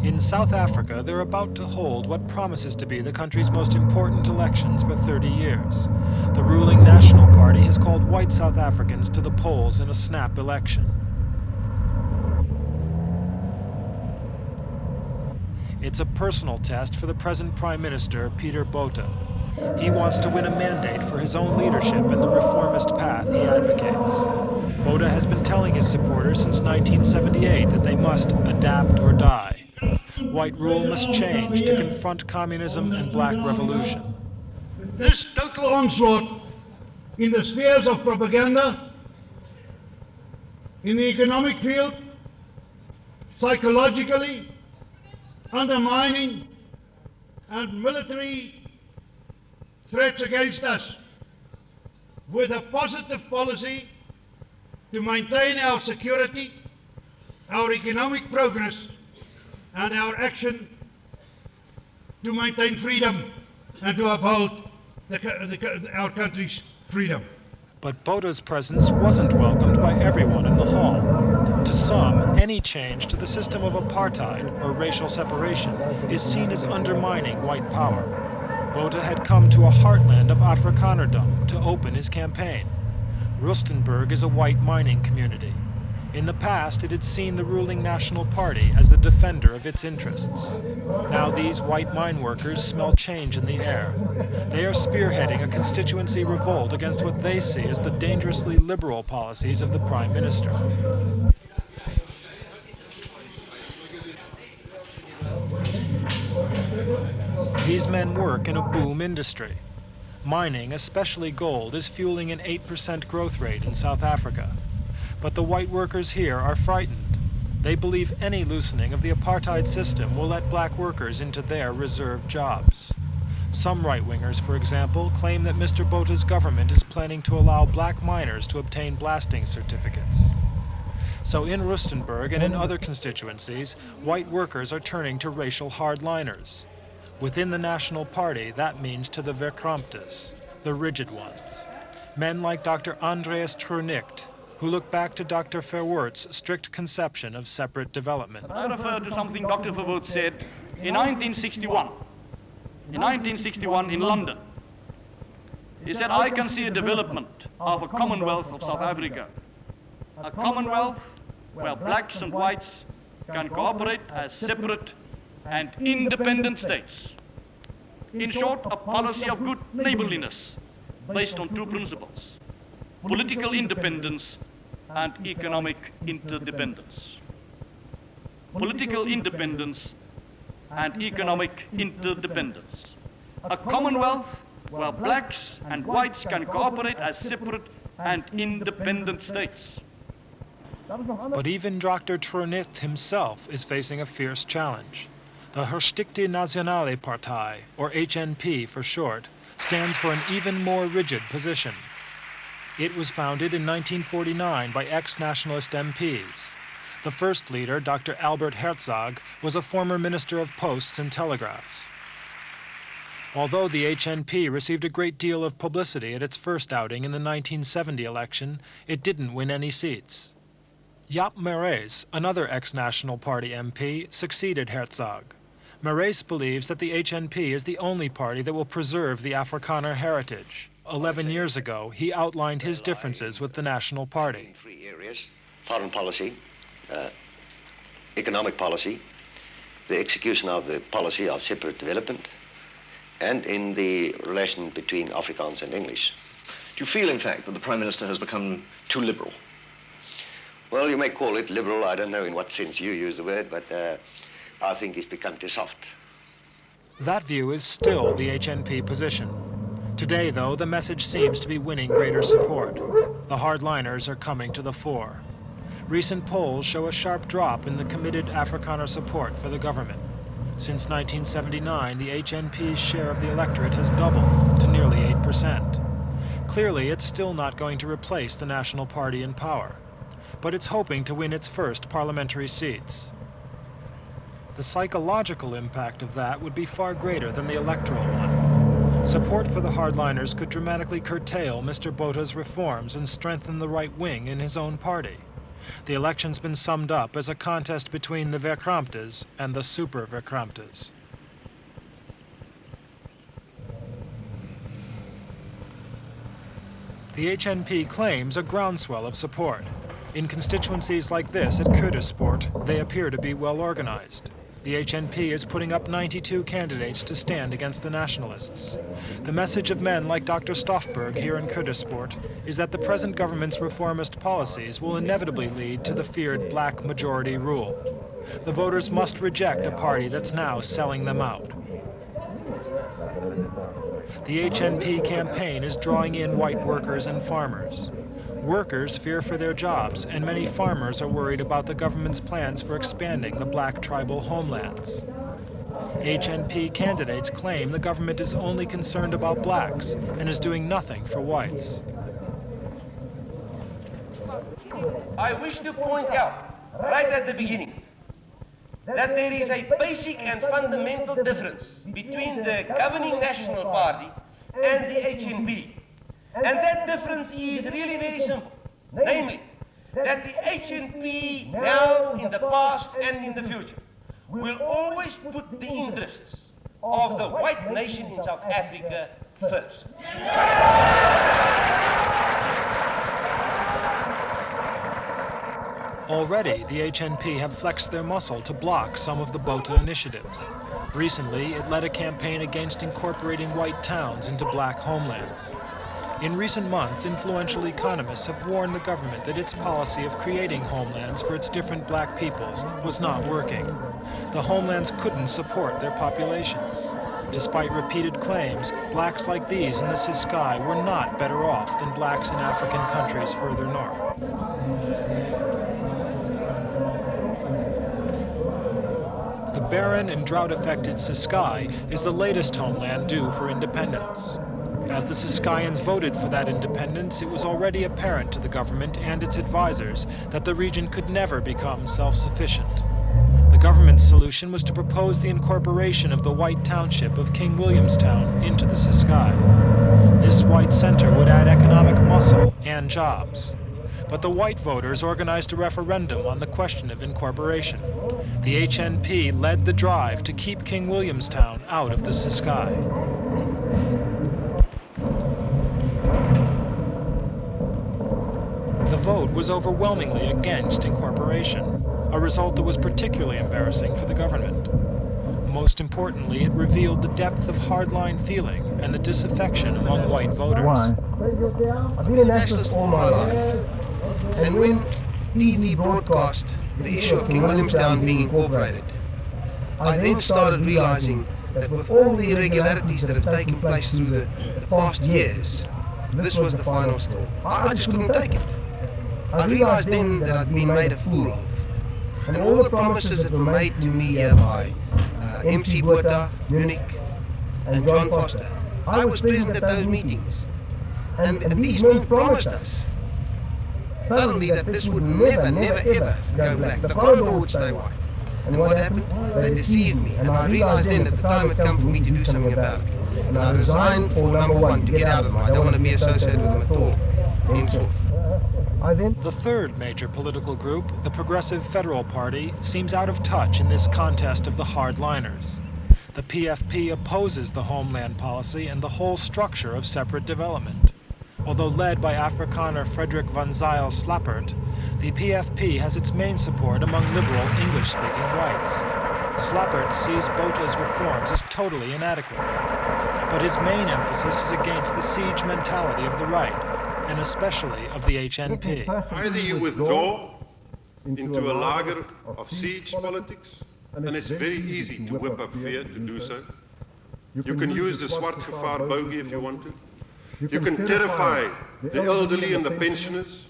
In South Africa, they're about to hold what promises to be the country's most important elections for 30 years. The ruling National Party has called white South Africans to the polls in a snap election. It's a personal test for the present Prime Minister, Pieter Botha. He wants to win a mandate for his own leadership and the reformist path he advocates. Botha has been telling his supporters since 1978 that they must adapt or die. White rule must change to confront communism and black revolution. This total onslaught in the spheres of propaganda, in the economic field, psychologically, undermining, and military threats against us, with a positive policy to maintain our security, our economic progress, and our action to maintain freedom and to uphold our country's freedom. But Botha's presence wasn't welcomed by everyone in the hall. To some, any change to the system of apartheid, or racial separation, is seen as undermining white power. Botha had come to a heartland of Afrikanerdom to open his campaign. Rustenburg is a white mining community. In the past, it had seen the ruling National Party as the defender of its interests. Now these white mine workers smell change in the air. They are spearheading a constituency revolt against what they see as the dangerously liberal policies of the Prime Minister. These men work in a boom industry. Mining, especially gold, is fueling an 8% growth rate in South Africa. But the white workers here are frightened. They believe any loosening of the apartheid system will let black workers into their reserved jobs. Some right-wingers, for example, claim that Mr Botha's government is planning to allow black miners to obtain blasting certificates. So in Rustenburg and in other constituencies, white workers are turning to racial hardliners. Within the National Party, that means to the Verkramptes, the rigid ones. Men like Dr. Andreas Trunicht, who look back to Dr. Verwoerd's strict conception of separate development. I refer to something Dr. Verwoerd said in 1961. In 1961 in London. He said, I can see a development of a Commonwealth of South Africa. A Commonwealth where blacks and whites can cooperate as separate and independent states. In short, a policy of good neighborliness based on two principles: political independence and economic interdependence. Political independence and economic interdependence. A Commonwealth where blacks and whites can cooperate as separate and independent states. But even Dr. Trunicht himself is facing a fierce challenge. The Verenigde Nasionale Partij, or HNP for short, stands for an even more rigid position. It was founded in 1949 by ex-nationalist MPs. The first leader, Dr. Albert Herzog, was a former Minister of Posts and Telegraphs. Although the HNP received a great deal of publicity at its first outing in the 1970 election, it didn't win any seats. Jaap Marais, another ex-National Party MP, succeeded Herzog. Marais believes that the HNP is the only party that will preserve the Afrikaner heritage. 11 years ago, he outlined his differences with the National Party. Three areas: foreign policy, economic policy, the execution of the policy of separate development, and in the relation between Afrikaans and English. Do you feel, in fact, that the Prime Minister has become too liberal? Well, you may call it liberal. I don't know in what sense you use the word, but I think he's become too soft. That view is still the HNP position. Today, though, the message seems to be winning greater support. The hardliners are coming to the fore. Recent polls show a sharp drop in the committed Afrikaner support for the government. Since 1979, the HNP's share of the electorate has doubled to nearly 8%. Clearly, it's still not going to replace the National Party in power, but it's hoping to win its first parliamentary seats. The psychological impact of that would be far greater than the electoral one. Support for the hardliners could dramatically curtail Mr. Botha's reforms and strengthen the right wing in his own party. The election's been summed up as a contest between the Verkramptes and the super Verkramptes. The HNP claims a groundswell of support. In constituencies like this at Kuddersport, they appear to be well organized. The HNP is putting up 92 candidates to stand against the nationalists. The message of men like Dr. Stoffberg here in Kuddersport is that the present government's reformist policies will inevitably lead to the feared black majority rule. The voters must reject a party that's now selling them out. The HNP campaign is drawing in white workers and farmers. Workers fear for their jobs, and many farmers are worried about the government's plans for expanding the black tribal homelands. HNP candidates claim the government is only concerned about blacks and is doing nothing for whites. I wish to point out, right at the beginning, that there is a basic and fundamental difference between the governing National Party and the HNP. And that difference is really very simple. Namely, that the HNP now, in the past and in the future, will always put the interests of the white nation in South Africa first. Already, the HNP have flexed their muscle to block some of the Botha initiatives. Recently, it led a campaign against incorporating white towns into black homelands. In recent months, influential economists have warned the government that its policy of creating homelands for its different black peoples was not working. The homelands couldn't support their populations. Despite repeated claims, blacks like these in the Ciskei were not better off than blacks in African countries further north. The barren and drought-affected Ciskei is the latest homeland due for independence. As the Ciskeians voted for that independence, it was already apparent to the government and its advisors that the region could never become self-sufficient. The government's solution was to propose the incorporation of the white township of King Williamstown into the Ciskei. This white center would add economic muscle and jobs. But the white voters organized a referendum on the question of incorporation. The HNP led the drive to keep King Williamstown out of the Ciskei. The vote was overwhelmingly against incorporation, a result that was particularly embarrassing for the government. Most importantly, it revealed the depth of hardline feeling and the disaffection among white voters. Why? I've been a nationalist all my life, and when TV broadcast the issue of King Williamstown being incorporated, I then started realizing that with all the irregularities that have taken place through the past years, this was the final straw. I just couldn't take it. I realized then that I'd been made a fool of. And all the promises that were made to me here by MC Botha, Munich, and John Foster, I was present at those meetings. And these men promised us thoroughly that this would never, never, ever go black. The corridor would stay white. And what happened? They deceived me. And I realized then that the time had come for me to do something about it. And I resigned for number one, to get out of them. I don't want to be associated with them at all, henceforth. The third major political group, the Progressive Federal Party, seems out of touch in this contest of the hardliners. The PFP opposes the homeland policy and the whole structure of separate development. Although led by Afrikaner Frederick van Zyl Slappert, the PFP has its main support among liberal English-speaking whites. Slappert sees Botha'S reforms as totally inadequate. But his main emphasis is against the siege mentality of the right, and especially of the HNP. Either you withdraw into a lager of siege politics, and it's very easy to whip up fear to do so. You can use the zwart gevaar bogey if you want to. You can terrify the elderly and the pensioners.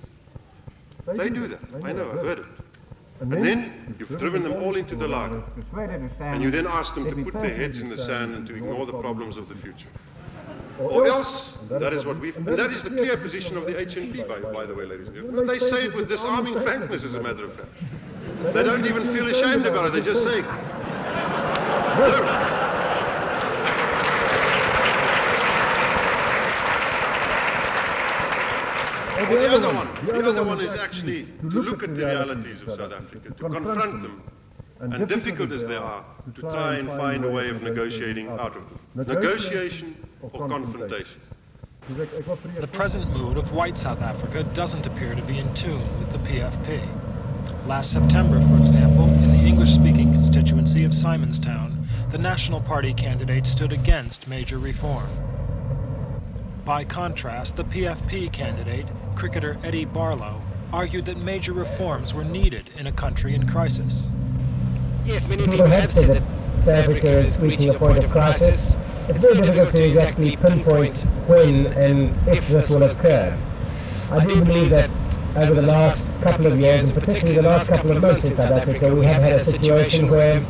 They do that. I know, I've heard it. And then you've driven them all into the lager. And you then ask them to put their heads in the sand and to ignore the problems of the future. Or else, that is what and that is the clear position of the HNP, by the way, ladies and gentlemen. They say it with disarming frankness, as a matter of fact. They don't even feel ashamed about it, they just say, no. Or the other one, The other one is actually to look at the realities of South Africa, to confront them, and difficult as they are, to try and find a way of negotiating out of them. Negotiation or confrontation. The present mood of white South Africa doesn't appear to be in tune with the PFP. Last September, for example, in the English-speaking constituency of Simonstown, the National Party candidate stood against major reform. By contrast, the PFP candidate, cricketer Eddie Barlow, argued that major reforms were needed in a country in crisis. Yes, many people have said that South Africa is reaching a point of crisis. It's very difficult to exactly pinpoint when and if this will occur. I do believe that over the last couple of years, and particularly the last couple of months in South Africa, we have had a situation where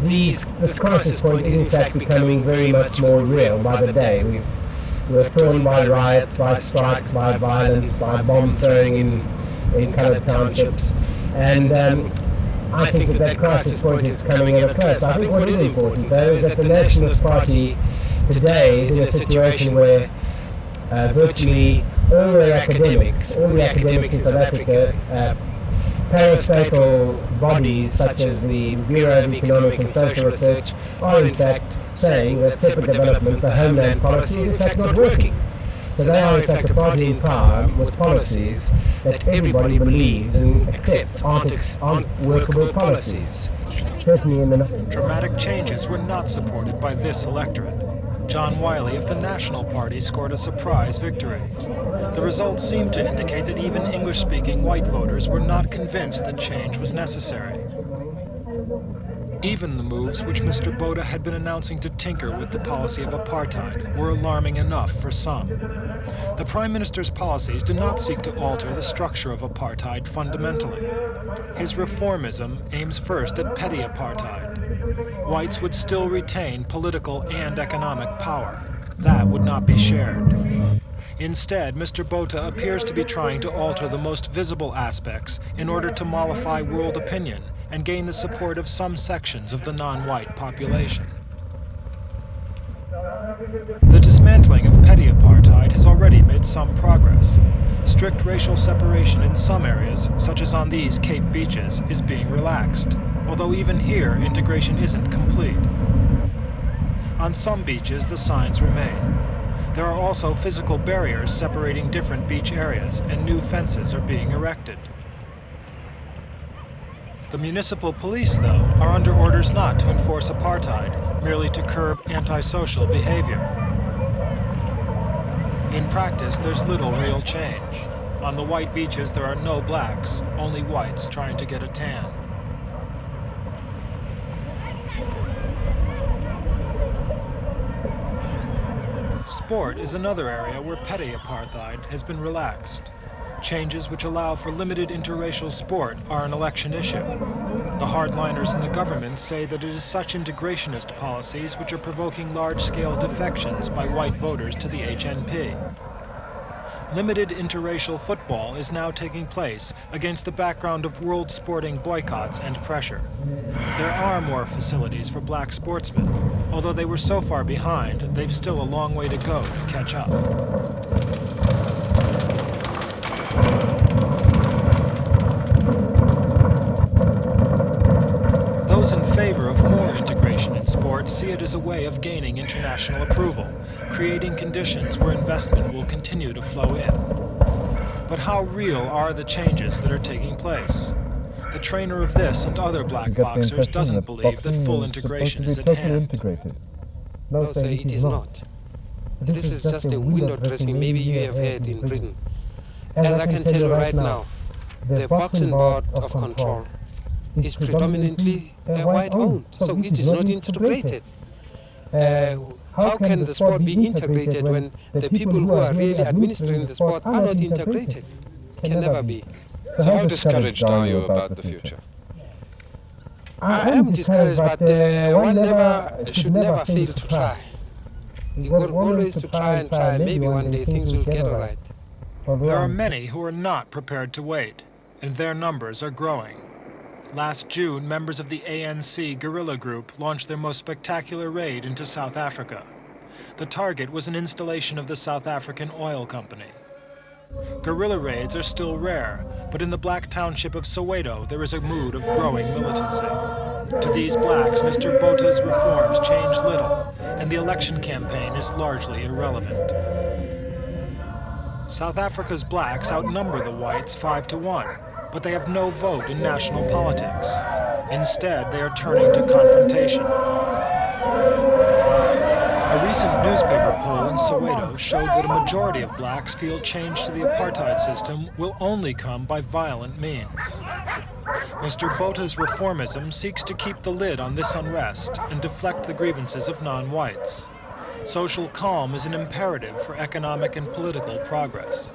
this crisis point is in fact becoming very much more real by the day. We're torn by riots, by strikes, by violence, by bomb throwing in coloured townships. And I think that crisis point is coming ever closer. I think what is important, though, is that the Nationalist Party today is in a situation where virtually all the academics in South Africa, parastatal bodies such as the Bureau of Economic and Social Research, are in fact saying that separate development, the Homeland policy, is in fact not working. So they are in fact a party in power with policies that everybody believes and accepts aren't workable policies. Dramatic changes were not supported by this electorate. John Wiley of the National Party scored a surprise victory. The results seemed to indicate that even English-speaking white voters were not convinced that change was necessary. Even the moves which Mr Botha had been announcing to tinker with the policy of apartheid were alarming enough for some. The Prime Minister's policies do not seek to alter the structure of apartheid fundamentally. His reformism aims first at petty apartheid. Whites would still retain political and economic power. That would not be shared. Instead, Mr Botha appears to be trying to alter the most visible aspects in order to mollify world opinion and gain the support of some sections of the non-white population. The dismantling of petty apartheid has already made some progress. Strict racial separation in some areas, such as on these Cape beaches, is being relaxed, although even here integration isn't complete. On some beaches, the signs remain. There are also physical barriers separating different beach areas, and new fences are being erected. The municipal police, though, are under orders not to enforce apartheid, merely to curb antisocial behavior. In practice, there's little real change. On the white beaches, there are no blacks, only whites trying to get a tan. Sport is another area where petty apartheid has been relaxed. Changes which allow for limited interracial sport are an election issue. The hardliners in the government say that it is such integrationist policies which are provoking large-scale defections by white voters to the HNP. Limited interracial football is now taking place against the background of world sporting boycotts and pressure. There are more facilities for black sportsmen. Although they were so far behind, they've still a long way to go to catch up. Those in favor of more integration in sports see it as a way of gaining international approval, creating conditions where investment will continue to flow in. But how real are the changes that are taking place? The trainer of this and other black boxers doesn't believe that full integration is at hand. No, sir, it is not. This is just a window dressing maybe you have heard in Britain. As I can tell you right now, the boxing board of control is predominantly white-owned, so it is not integrated. How can the sport be integrated when the people who are really administering the sport are not integrated? It can never be. So how discouraged are you about the future? I am discouraged, but one should never fail to try. You got always to try and try, and maybe one day things will get all right. There are many who are not prepared to wait, and their numbers are growing. Last June, members of the ANC guerrilla group launched their most spectacular raid into South Africa. The target was an installation of the South African Oil Company. Guerrilla raids are still rare, but in the black township of Soweto there is a mood of growing militancy. To these blacks, Mr Botha's reforms change little, and the election campaign is largely irrelevant. South Africa's blacks outnumber the whites 5-1, but they have no vote in national politics. Instead, they are turning to confrontation. A recent newspaper poll in Soweto showed that a majority of blacks feel change to the apartheid system will only come by violent means. Mr Botha's reformism seeks to keep the lid on this unrest and deflect the grievances of non-whites. Social calm is an imperative for economic and political progress.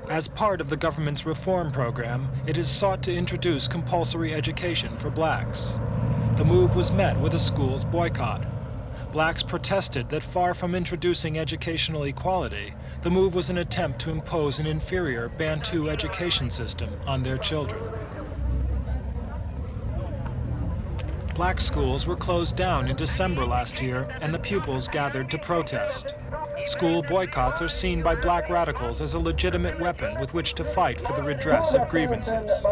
As part of the government's reform program, it has sought to introduce compulsory education for blacks. The move was met with a school's boycott. Blacks protested that far from introducing educational equality, the move was an attempt to impose an inferior Bantu education system on their children. Black schools were closed down in December last year, and the pupils gathered to protest. School boycotts are seen by black radicals as a legitimate weapon with which to fight for the redress of grievances.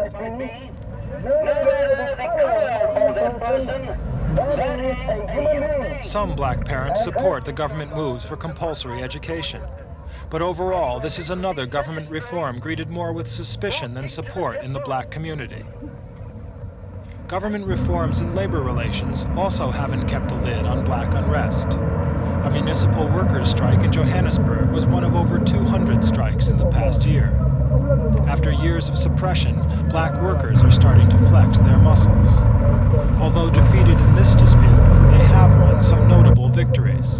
Some black parents support the government moves for compulsory education. But overall, this is another government reform greeted more with suspicion than support in the black community. Government reforms in labor relations also haven't kept the lid on black unrest. A municipal workers' strike in Johannesburg was one of over 200 strikes in the past year. After years of suppression, black workers are starting to flex their muscles. Although defeated in this dispute, they have won some notable victories.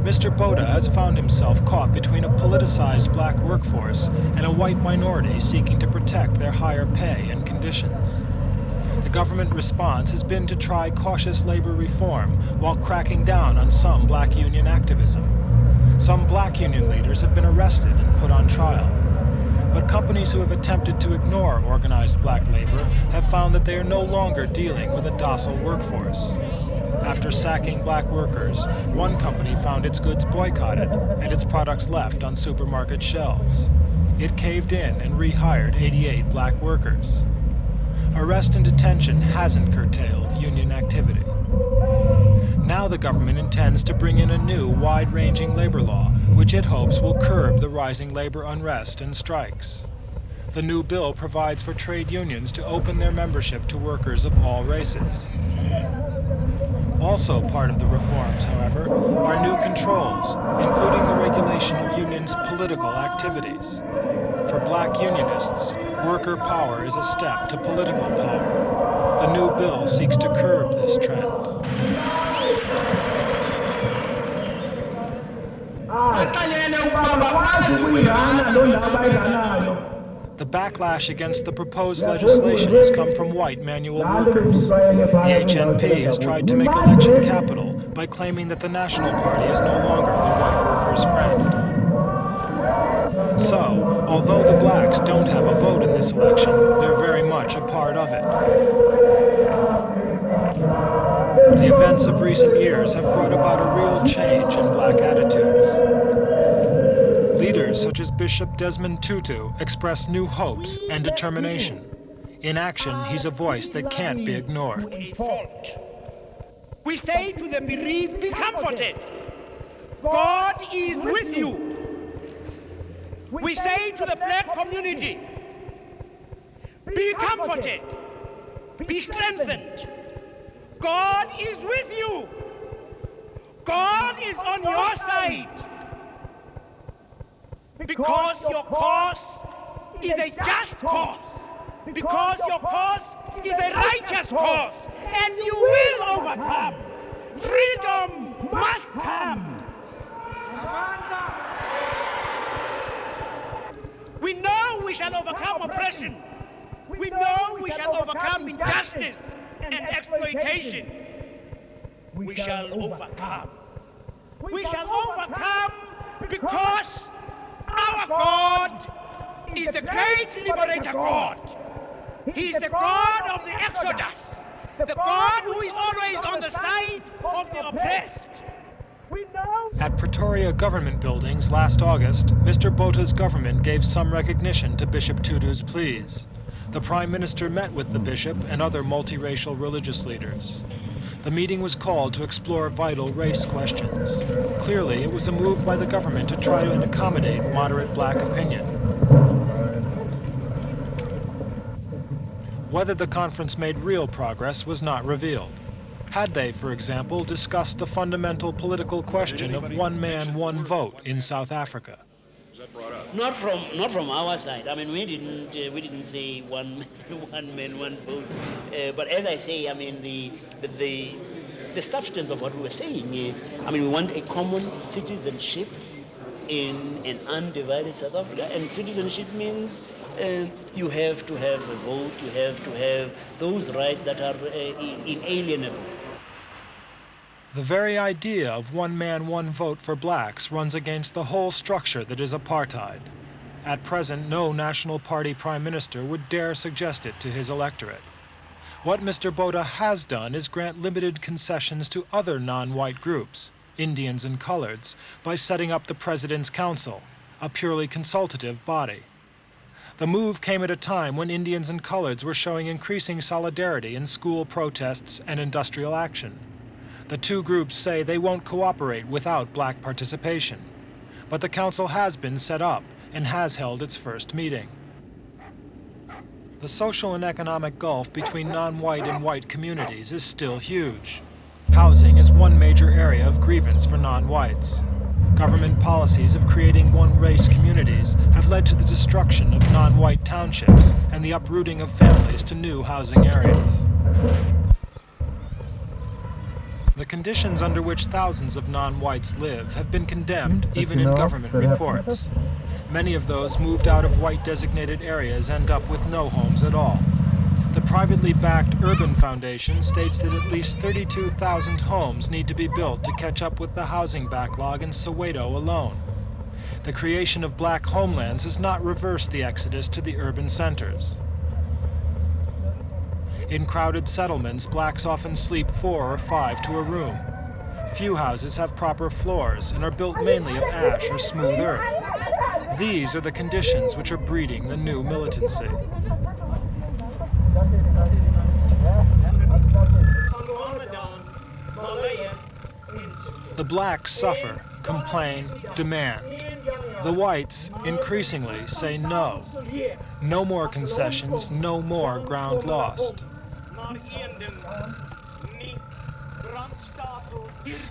Mr Botha has found himself caught between a politicized black workforce and a white minority seeking to protect their higher pay and conditions. The government response has been to try cautious labor reform while cracking down on some black union activism. Some black union leaders have been arrested and put on trial. But companies who have attempted to ignore organized black labor have found that they are no longer dealing with a docile workforce. After sacking black workers, one company found its goods boycotted and its products left on supermarket shelves. It caved in and rehired 88 black workers. Arrest and detention hasn't curtailed union activity. Now the government intends to bring in a new, wide-ranging labor law, which it hopes will curb the rising labor unrest and strikes. The new bill provides for trade unions to open their membership to workers of all races. Also part of the reforms, however, are new controls, including the regulation of unions' political activities. For black unionists, worker power is a step to political power. The new bill seeks to curb this trend. The backlash against the proposed legislation has come from white manual workers. The HNP has tried to make election capital by claiming that the National Party is no longer the white workers' friend. So, although the blacks don't have a vote in this election, they're very much a part of it. The events of recent years have brought about a real change in black attitudes. Leaders such as Bishop Desmond Tutu express new hopes and determination. In action, he's a voice that can't be ignored. We say to the bereaved, be comforted. God is with you. We say to the black community, be comforted, be strengthened. God is with you. God is on your side. Because your cause is a just cause. Because your cause is a righteous cause. And you will overcome. Freedom must come. We know we shall overcome oppression. We know we shall overcome injustice and exploitation. We shall overcome. We shall overcome because our God is the great liberator God. He is the God of the Exodus. The God who is always on the side of the oppressed. We know At Pretoria government buildings last August, Mr Botha's government gave some recognition to Bishop Tutu's pleas. The Prime Minister met with the bishop and other multiracial religious leaders. The meeting was called to explore vital race questions. Clearly, it was a move by the government to try to accommodate moderate black opinion. Whether the conference made real progress was not revealed. Had they, for example, discussed the fundamental political question of one man, one vote in South Africa? Not from our side. I mean, we didn't say one man, one vote. But as I say, I mean, the substance of what we were saying is, I mean, we want a common citizenship in an undivided South Africa, and citizenship means you have to have a vote, you have to have those rights that are inalienable. The very idea of one man, one vote for blacks runs against the whole structure that is apartheid. At present, no National Party Prime Minister would dare suggest it to his electorate. What Mr Botha has done is grant limited concessions to other non-white groups, Indians and coloreds, by setting up the President's Council, a purely consultative body. The move came at a time when Indians and coloreds were showing increasing solidarity in school protests and industrial action. The two groups say they won't cooperate without black participation. But the council has been set up and has held its first meeting. The social and economic gulf between non-white and white communities is still huge. Housing is one major area of grievance for non-whites. Government policies of creating one-race communities have led to the destruction of non-white townships and the uprooting of families to new housing areas. The conditions under which thousands of non-whites live have been condemned, even in government reports. Many of those moved out of white-designated areas end up with no homes at all. The privately backed Urban Foundation states that at least 32,000 homes need to be built to catch up with the housing backlog in Soweto alone. The creation of black homelands has not reversed the exodus to the urban centers. In crowded settlements, blacks often sleep 4 or 5 to a room. Few houses have proper floors and are built mainly of ash or smooth earth. These are the conditions which are breeding the new militancy. The blacks suffer, complain, demand. The whites increasingly say no. No more concessions, no more ground lost.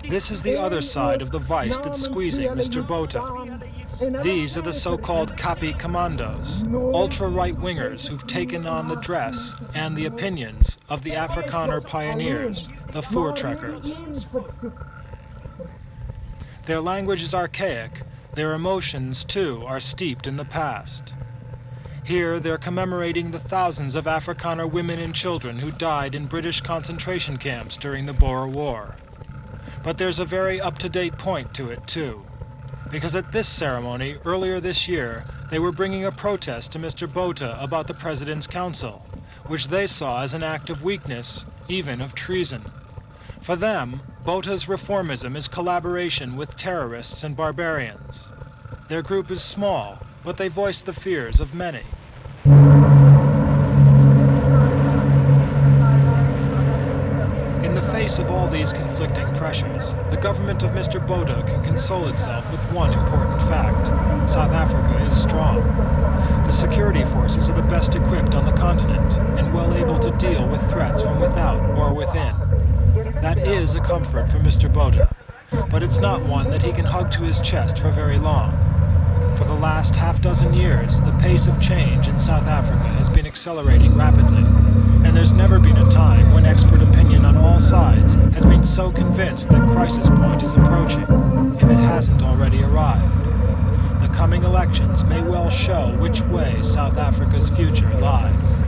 This is the other side of the vice that's squeezing Mr Botha. These are the so-called Kapi commandos, ultra-right-wingers who've taken on the dress and the opinions of the Afrikaner pioneers, the Voortrekkers. Their language is archaic, their emotions, too, are steeped in the past. Here, they're commemorating the thousands of Afrikaner women and children who died in British concentration camps during the Boer War. But there's a very up-to-date point to it, too. Because at this ceremony, earlier this year, they were bringing a protest to Mr Botha about the President's Council, which they saw as an act of weakness, even of treason. For them, Botha's reformism is collaboration with terrorists and barbarians. Their group is small, but they voice the fears of many. In the face of all these conflicting pressures, the government of Mr Botha can console itself with one important fact. South Africa is strong. The security forces are the best equipped on the continent and well able to deal with threats from without or within. That is a comfort for Mr Botha, but it's not one that he can hug to his chest for very long. For the last half-dozen years, the pace of change in South Africa has been accelerating rapidly, and there's never been a time when expert opinion on all sides has been so convinced that crisis point is approaching, if it hasn't already arrived. The coming elections may well show which way South Africa's future lies.